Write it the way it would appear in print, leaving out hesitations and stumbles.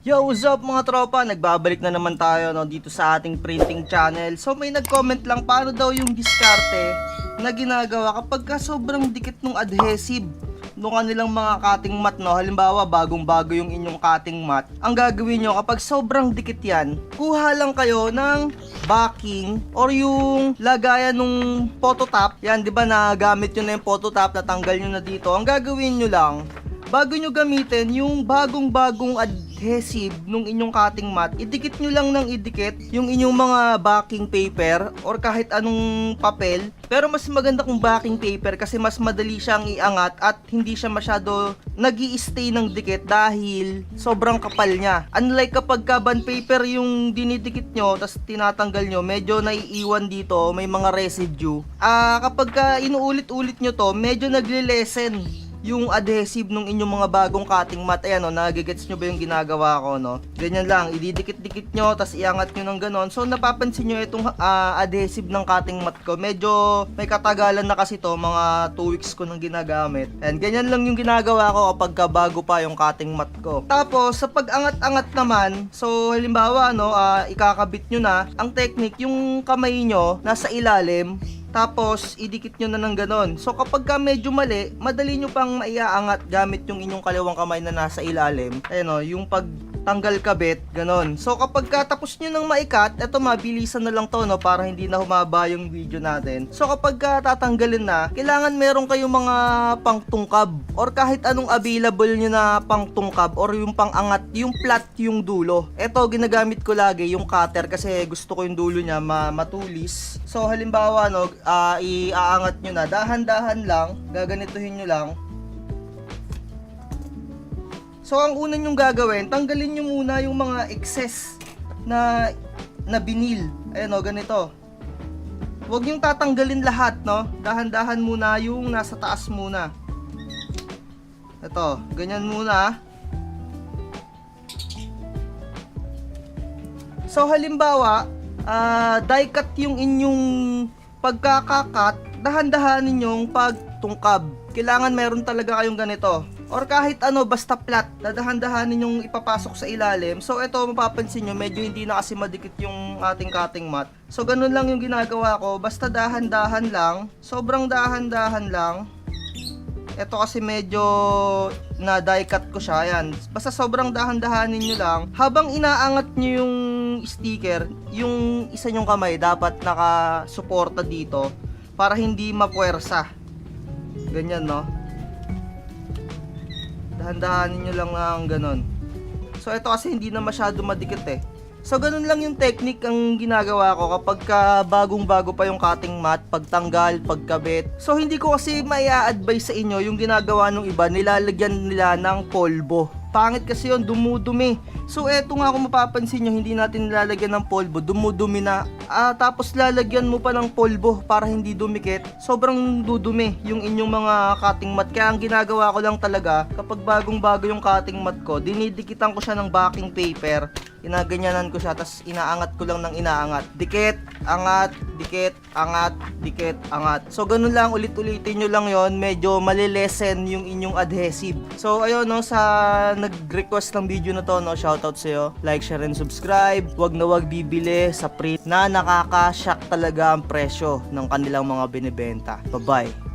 Yo, what's up mga tropa? Nagbabalik na naman tayo dito sa ating printing channel. So may nag-comment lang paano daw yung diskarte na ginagawa kapag sobrang dikit ng adhesive nung kanilang mga cutting mat, no? Halimbawa, bagong-bago yung inyong cutting mat. Ang gagawin nyo kapag sobrang dikit yan, kuha lang kayo ng backing or yung lagayan ng phototop. Yan, di ba, nagamit nyo na yung phototop, natanggal nyo na dito. Ang gagawin nyo lang, bago nyo gamitin yung bagong-bagong adhesive nung inyong cutting mat, idikit nyo lang ng idikit yung inyong mga backing paper or kahit anong papel. Pero mas maganda kung backing paper kasi mas madali siyang iangat at hindi siya masyado nag-i-stay ng dikit dahil sobrang kapal niya. Unlike kapag bond paper yung dinidikit nyo tapos tinatanggal nyo, medyo naiiwan dito, may mga residue. Kapag inuulit-ulit nyo to, medyo nagle-lessen yung adhesive nung inyong mga bagong cutting mat. Ayan, nagigets nyo ba yung ginagawa ko, no? Ganyan lang, ididikit-dikit nyo, tas iangat nyo ng ganon. So, napapansin nyo itong adhesive ng cutting mat ko. Medyo may katagalan na kasi to, mga 2 weeks ko nang ginagamit. And ganyan lang yung ginagawa ko kapag bago pa yung cutting mat ko. Tapos, sa pag-angat-angat naman, so, halimbawa, ikakabit nyo na, ang technique, yung kamay nyo nasa ilalim, tapos, idikit nyo na ng ganon. So, kapag medyo mali, madali nyo pang maiaangat gamit yung inyong kaliwang kamay na nasa ilalim. Ayan yung pagtanggal kabit, ganon. So, kapag tapos nyo ng maikat, eto mabilisan na lang to, para hindi na humaba yung video natin. So, kapag tatanggalin na, kailangan meron kayong mga pangtungkab or kahit anong available nyo na pangtungkab or yung pangangat, yung flat yung dulo. Eto, ginagamit ko lagi yung cutter kasi gusto ko yung dulo niya matulis. So, halimbawa, iaangat nyo na, dahan-dahan lang, gaganituhin nyo lang. So, ang una nyong gagawin, tanggalin nyo muna yung mga excess na binil. Ayan ganito. Huwag nyong tatanggalin lahat, dahan-dahan muna yung nasa taas muna. Ito, ganyan muna. So, halimbawa, die cut yung inyong pagkakakat, dahan-dahanin yung pagtungkab. Kailangan meron talaga kayong ganito. Or kahit basta flat, dadahan-dahanin yung ipapasok sa ilalim. So, ito, mapapansin nyo, medyo hindi na kasi madikit yung ating cutting mat. So, ganun lang yung ginagawa ko. Basta dahan-dahan lang. Sobrang dahan-dahan lang. Ito kasi medyo na die cut ko siya. Ayan. Basta sobrang dahan-dahanin nyo lang. Habang inaangat nyo yung sticker, yung isa nyong kamay dapat nakasuporta dito para hindi mapuwersa. Ganyan, dahan-dahanin nyo lang ng ganon. So, ito kasi hindi na masyado madikit eh. So, ganun lang yung technique ang ginagawa ko kapag bagong-bago pa yung cutting mat, pagtanggal, pagkabit. So, hindi ko kasi mai-advise sa inyo yung ginagawa ng iba, nilalagyan nila ng polvo. Pangit kasi yun, dumudumi. So, eto nga kung mapapansin nyo, hindi natin nilalagyan ng polvo, dumudumi na. Tapos lalagyan mo pa ng polvo para hindi dumikit. Sobrang dudumi yung inyong mga cutting mat. Kaya ang ginagawa ko lang talaga, kapag bagong-bago yung cutting mat ko, dinidikitan ko siya ng backing paper. Inaganyanan ko siya, tapos inaangat ko lang ng inaangat. Dikit, angat, dikit, angat, dikit, angat. So, ganun lang, ulit-ulitin nyo lang yon, medyo malilesen yung inyong adhesive. So, ayun, sa nag-request ng video na to, shoutout sa'yo. Like, share, and subscribe. Wag na wag bibili sa print na nakaka-shock talaga ang presyo ng kanilang mga binibenta. Bye-bye.